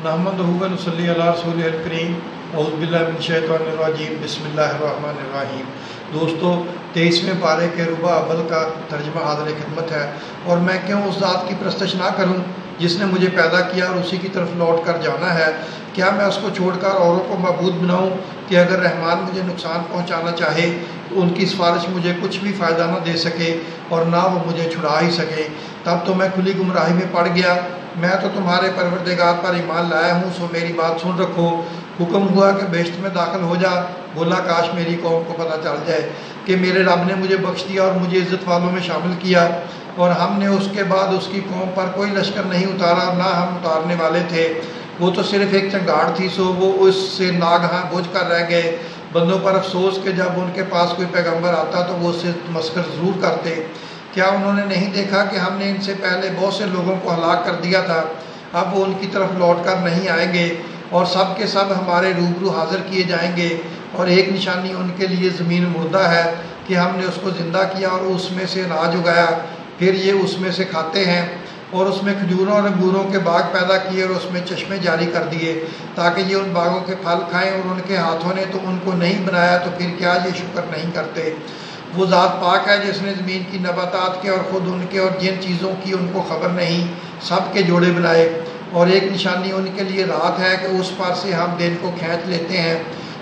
नहमदुहु व नसल्ली अला रसूलिहिल करीम औज़ु बिल्लाहि मिनश शैतानिर रजीम बिस्मिल्लाहिर रहमानिर रहीम। दोस्तों, 23वें पारे के रुबा अव्वल का तर्जुमा हाज़िर खिदमत है। और मैं क्यों उस ज़ात की प्रस्तश ना करूं जिसने मुझे पैदा किया और उसी की तरफ लौट कर जाना है। क्या मैं उसको छोड़कर औरों को मबूद बनाऊं कि अगर रहमान मुझे नुकसान पहुंचाना चाहे तो उनकी सिफारिश मुझे कुछ भी फ़ायदा ना दे सके और ना वो मुझे छुड़ा ही सके। तब तो मैं खुली गुमराही में पड़ गया। मैं तो तुम्हारे परवरदिगार पर ईमान लाया हूँ, सो मेरी बात सुन रखो। हुक्म हुआ कि बेश्त में दाखिल हो जा। बोला, काश मेरी कौम को पता चल जाए कि मेरे रब ने मुझे बख्श दिया और मुझे इज़्ज़त वालों में शामिल किया, और हमने उसके बाद उसकी कौम पर कोई लश्कर नहीं उतारा, ना हम उतारने वाले थे। वो तो सिर्फ एक चंगाड़ थी, सो वो उससे नागहां बुझ कर रह गए। बंदों पर अफसोस कि जब उनके पास कोई पैगंबर आता तो वो उससे तमस्खुर ज़रूर करते। क्या उन्होंने नहीं देखा कि हमने इनसे पहले बहुत से लोगों को हलाक कर दिया था। अब वो उनकी तरफ लौट कर नहीं आएंगे और सब के सब हमारे रूबरू हाजिर किए जाएंगे। और एक निशानी उनके लिए ज़मीन मुर्दा है कि हमने उसको ज़िंदा किया और उसमें से अनाज उगाया, फिर ये उसमें से खाते हैं। और उसमें खजूरों और अंगूरों के बाग पैदा किए और उसमें चश्मे जारी कर दिए ताकि ये उन बागों के फल खाएं। और उनके हाथों ने तो उनको नहीं बनाया, तो फिर क्या ये शुक्र नहीं करते। वो ज़ात पाक है जिसने ज़मीन की नबातात के और ख़ुद उनके और जिन चीज़ों की उनको ख़बर नहीं सब के जोड़े बनाए। और एक निशानी उनके लिए रात है कि उस पर से हम दिन को खींच लेते हैं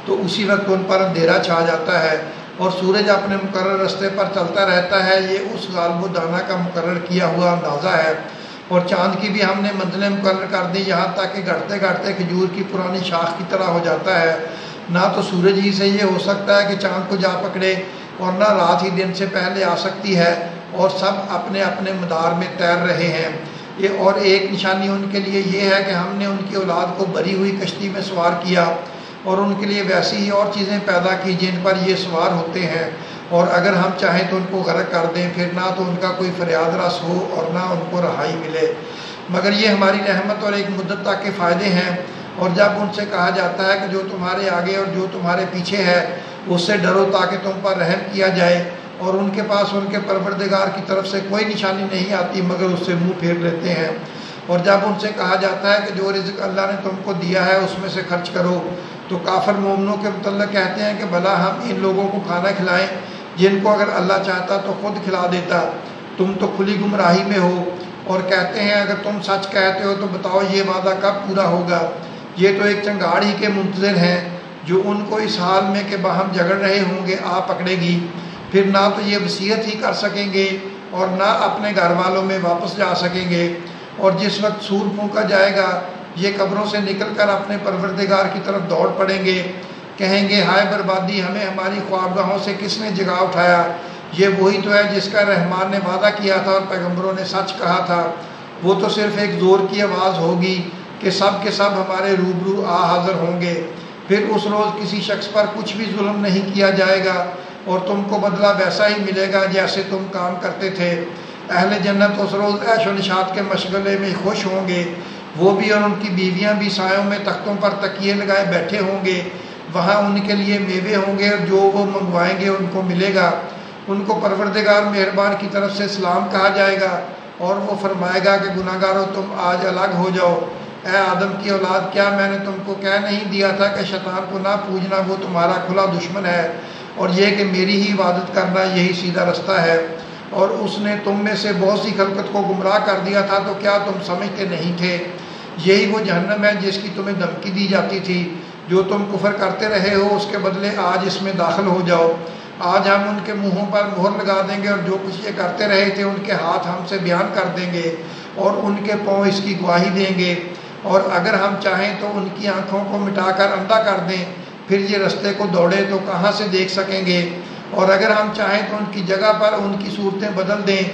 तो उसी वक्त उन पर अंधेरा छा जाता है और सूरज अपने मुकर्रर रास्ते पर चलता रहता है। ये उस गालिब दाना का मुकर्रर किया हुआ अंदाज़ा है। और चाँद की भी हमने मंजिलें मुकर्रर कर दी, यहाँ तक कि घटते घटते खजूर की पुरानी शाख की तरह हो जाता है। ना तो सूरज ही से ये हो सकता है कि चाँद को जा पकड़े, और ना रात ही दिन से पहले आ सकती है, और सब अपने अपने मदार में तैर रहे हैं। ये और एक निशानी उनके लिए ये है कि हमने उनकी औलाद को भरी हुई कश्ती में सवार किया और उनके लिए वैसी ही और चीज़ें पैदा की जिन पर ये सवार होते हैं। और अगर हम चाहें तो उनको गर्क कर दें, फिर ना तो उनका कोई फरियाद रस हो और ना उनको रहाई मिले। मगर ये हमारी रहमत और एक मुद्दत तक के फ़ायदे हैं। और जब उनसे कहा जाता है कि जो तुम्हारे आगे और जो तुम्हारे पीछे है उससे डरो ताकि तुम पर रहम किया जाए, और उनके पास उनके परवरदिगार की तरफ से कोई निशानी नहीं आती मगर उससे मुंह फेर लेते हैं। और जब उनसे कहा जाता है कि जो रिज़्क़ अल्लाह ने तुमको दिया है उसमें से खर्च करो, तो काफिर मोमिनों के मुतल्लिक़ कहते हैं कि भला हम इन लोगों को खाना खिलाएं जिनको अगर अल्लाह चाहता तो खुद खिला देता। तुम तो खुली गुमराही में हो। और कहते हैं अगर तुम सच कहते हो तो बताओ ये वादा कब पूरा होगा। ये तो एक चंगाड़ ही के मुंतज़िर हैं जो उनको इस हाल में कि बाहम झगड़ रहे होंगे आ पकड़ेगी। फिर ना तो ये वसीयत ही कर सकेंगे और ना अपने घर वालों में वापस जा सकेंगे। और जिस वक्त सूर फूंका जाएगा ये कब्रों से निकल कर अपने परवरदिगार की तरफ दौड़ पड़ेंगे। कहेंगे, हाय बर्बादी, हमें हमारी ख्वाबगाहों से किसने जगा उठाया। ये वही तो है जिसका रहमान ने वादा किया था और पैगम्बरों ने सच कहा था। वो तो सिर्फ एक ज़ोर की आवाज़ होगी कि सब के सब हमारे रूबरू आ हाज़िर होंगे। फिर उस रोज़ किसी शख्स पर कुछ भी जुल्म नहीं किया जाएगा और तुमको बदला वैसा ही मिलेगा जैसे तुम काम करते थे। अहले जन्नत उस रोज़ ऐशो निशात के मशगले में खुश होंगे, वो भी और उनकी बीवियां भी सायों में तख्तों पर तकिए लगाए बैठे होंगे। वहाँ उनके लिए मेवे होंगे और जो वो मंगवाएंगे उनको मिलेगा। उनको परवरदिगार मेहरबान की तरफ से सलाम कहा जाएगा और वो फरमाएगा कि गुनाहगारों तुम आज अलग हो जाओ। ए आदम की औलाद, क्या मैंने तुमको कह नहीं दिया था कि शैतान को ना पूजना, वो तुम्हारा खुला दुश्मन है, और ये कि मेरी ही इबादत करना यही सीधा रास्ता है। और उसने तुम में से बहुत सी खलकत को गुमराह कर दिया था, तो क्या तुम समझते नहीं थे। यही वो जहन्नम है जिसकी तुम्हें धमकी दी जाती थी। जो तुम कुफर करते रहे हो उसके बदले आज इसमें दाखिल हो जाओ। आज हम उनके मुँहों पर मोहर लगा देंगे और जो कुछ ये करते रहे थे उनके हाथ हमसे बयान कर देंगे और उनके पाँव इसकी गवाही देंगे। और अगर हम चाहें तो उनकी आँखों को मिटाकर अंधा कर दें, फिर ये रास्ते को दौड़े तो कहाँ से देख सकेंगे। और अगर हम चाहें तो उनकी जगह पर उनकी सूरतें बदल दें,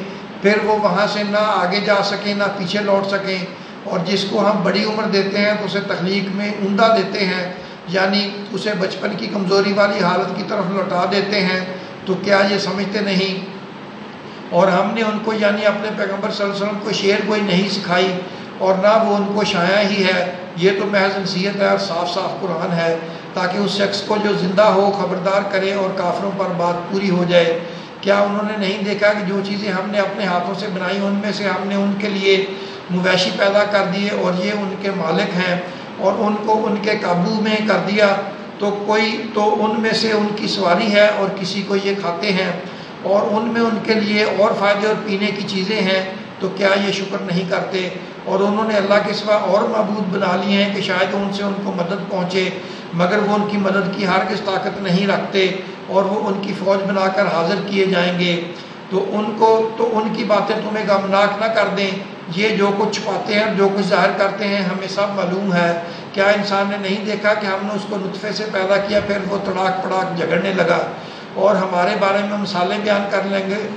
फिर वो वहाँ से ना आगे जा सकें ना पीछे लौट सकें। और जिसको हम बड़ी उम्र देते हैं तो उसे तख्लीक में उम्दा देते हैं, यानी उसे बचपन की कमज़ोरी वाली हालत की तरफ लौटा देते हैं। तो क्या ये समझते नहीं। और हमने उनको यानी अपने पैगम्बर सल्लल्लाहु अलैहि वसल्लम को शेर कोई नहीं सिखाई और ना वो उनको शाया ही है। ये तो महज नसीहत है और साफ साफ कुरान है, ताकि उस शख्स को जो ज़िंदा हो खबरदार करे और काफिरों पर बात पूरी हो जाए। क्या उन्होंने नहीं देखा कि जो चीज़ें हमने अपने हाथों से बनाई उनमें से हमने उनके लिए मवेशी पैदा कर दिए और ये उनके मालिक हैं। اور ان کو ان کے قابو میں کر دیا تو کوئی تو ان میں سے ان کی سواری ہے اور کسی کو یہ کھاتے ہیں اور ان میں ان کے لیے اور فائدے اور پینے کی چیزیں ہیں، تو کیا یہ شکر نہیں کرتے؟ اور انہوں نے اللہ کے سوا اور معبود بنا لیے ہیں کہ شاید ان سے ان کو مدد پہنچے، مگر وہ ان کی مدد کی ہرگز طاقت نہیں رکھتے اور وہ ان کی فوج بنا کر حاضر کیے جائیں گے۔ تو ان کی باتیں تمہیں غمناک نہ کر دیں، یہ جو کچھ چھپاتے ہیں جو کچھ ظاہر کرتے ہیں ہمیں سب معلوم ہے۔ کیا انسان نے نہیں دیکھا کہ ہم نے اس کو نطفے سے پیدا کیا، پھر وہ تڑاک پڑاک جھگڑنے لگا اور ہمارے بارے میں مثالیں بیان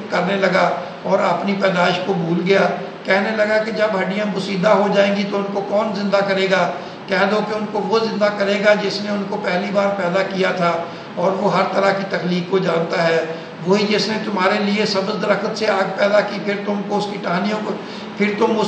کرنے لگا اور اپنی پیدائش کو بھول گیا، کہنے لگا کہ جب ہڈیاں بسیدہ ہو جائیں گی تو ان کو کون زندہ کرے گا؟ کہہ دو کہ ان کو وہ زندہ کرے گا جس نے ان کو پہلی بار پیدا کیا تھا، اور وہ ہر طرح کی تخلیق کو جانتا ہے۔ وہی جس نے تمہارے لیے سبز درخت سے آگ پیدا کی، پھر تم اس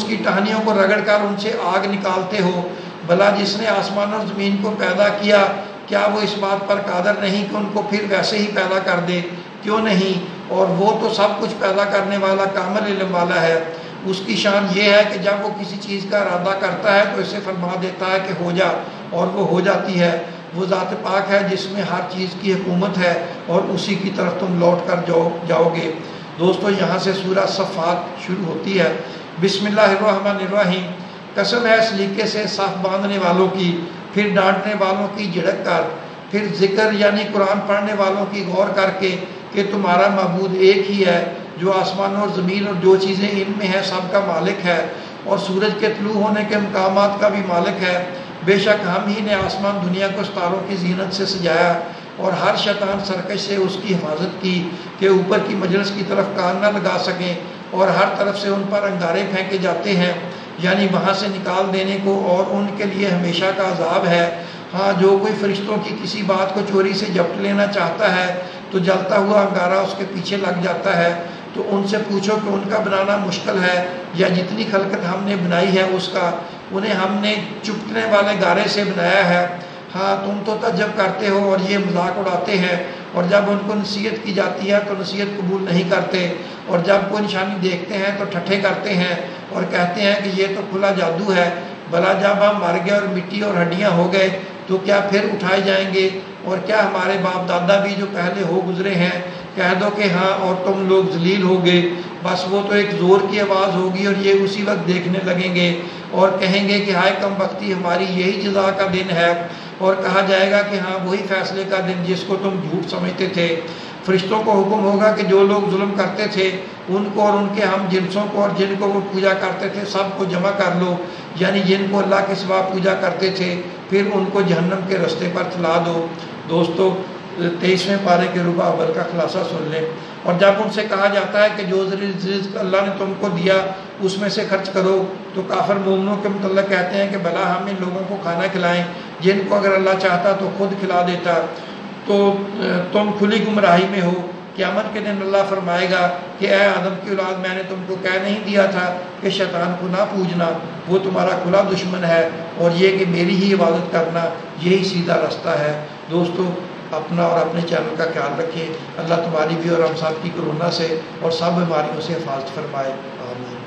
کی ٹہنیوں کو رگڑ کر ان سے آگ نکالتے ہو۔ بھلا جس نے آسمان اور زمین کو پیدا کیا، کیا وہ اس بات پر قادر نہیں کہ ان کو پھر ویسے ہی پیدا کر دے؟ کیوں نہیں؟ اور وہ تو سب کچھ پیدا کرنے والا کامل علم والا ہے۔ اس کی شان یہ ہے کہ جب وہ کسی چیز کا ارادہ کرتا ہے تو اسے فرما دیتا ہے کہ ہو جا، اور وہ ہو جاتی ہے۔ وہ ذات پاک ہے جس میں ہر چیز کی حکومت ہے اور اسی کی طرف تم لوٹ کر جاؤ گے۔ دوستو یہاں سے سورہ صفات شروع ہوتی ہے۔ بسم اللہ الرحمن الرحیم۔ قسم ہے اس سلیقے سے صف باندھنے والوں کی، پھر ڈانٹنے والوں کی جھڑک کر، پھر ذکر یعنی قرآن پڑھنے والوں کی غور کر کے کہ تمہارا معبود ایک ہی ہے جو آسمانوں اور زمین اور جو چیزیں ان میں ہیں سب کا مالک ہے، اور سورج کے طلوع ہونے کے مقامات کا بھی مالک ہے۔ بے شک ہم ہی نے آسمان دنیا کو ستاروں کی زینت سے سجایا اور ہر شیطان سرکش سے اس کی حفاظت کی کہ اوپر کی مجلس کی طرف کان نہ لگا سکیں، اور ہر طرف سے ان پر انگارے پھینکے جاتے ہیں، یعنی وہاں سے نکال دینے کو، اور ان کے لیے ہمیشہ کا عذاب ہے۔ ہاں جو کوئی فرشتوں کی کسی بات کو چوری سے جپٹ لینا چاہتا ہے تو جلتا ہوا انگارہ اس کے پیچھے لگ جاتا ہے۔ تو ان سے پوچھو کہ ان کا بنانا مشکل ہے یا جتنی خلقت ہم نے بنائی ہے اس کا، انہیں ہم نے چپکنے والے گارے سے بنایا ہے۔ ہاں تم تو تعجب کرتے ہو اور یہ مذاق اڑاتے ہیں، اور جب ان کو نصیحت کی جاتی ہے تو نصیحت قبول نہیں کرتے، اور جب کوئی نشانی دیکھتے ہیں تو ٹھٹھے کرتے ہیں اور کہتے ہیں کہ یہ تو کھلا جادو ہے۔ بھلا جب ہم مر گئے اور مٹی اور ہڈیاں ہو گئے تو کیا پھر اٹھائے جائیں گے؟ اور کیا ہمارے باپ دادا بھی جو پہلے ہو گزرے ہیں؟ کہہ دو کہ ہاں، اور تم لوگ ذلیل ہو گے۔ بس وہ تو ایک زور کی آواز ہوگی اور یہ اسی وقت دیکھنے لگیں گے اور کہیں گے کہ ہائے کم بختی، ہماری یہی جزا کا دن ہے۔ اور کہا جائے گا کہ ہاں وہی فیصلے کا دن جس کو تم جھوٹ سمجھتے تھے۔ فرشتوں کو حکم ہوگا کہ جو لوگ ظلم کرتے تھے ان کو اور ان کے ہم جنسوں کو اور جن کو وہ پوجا کرتے تھے سب کو جمع کر لو، یعنی جن کو اللہ کے سوا پوجا کرتے تھے، پھر ان کو جہنم کے رستے پر چلا دو۔ دوستو 23ویں پارے کے ربع اول کا خلاصہ سن لیں۔ اور جب ان سے کہا جاتا ہے کہ جو رزق اللہ نے تم کو دیا اس میں سے خرچ کرو، تو کافر مومنوں کے متعلق کہتے ہیں کہ بھلا ہم ان لوگوں کو کھانا کھلائیں جن کو اگر اللہ چاہتا تو خود کھلا دیتا، تو تم کھلی گمراہی میں ہو۔ قیامت کے دن اللہ فرمائے گا کہ اے آدم کی اولاد، میں نے تم کو کہہ نہیں دیا تھا کہ شیطان کو نہ پوجنا، وہ تمہارا کھلا دشمن ہے، اور یہ کہ میری ہی عبادت کرنا یہی سیدھا راستہ ہے۔ دوستو اپنا اور اپنے چینل کا خیال رکھیں۔ اللہ تمہاری بھی اور ہم سب کی کورونا سے اور سب بیماریوں سے حفاظت فرمائے۔ آمین۔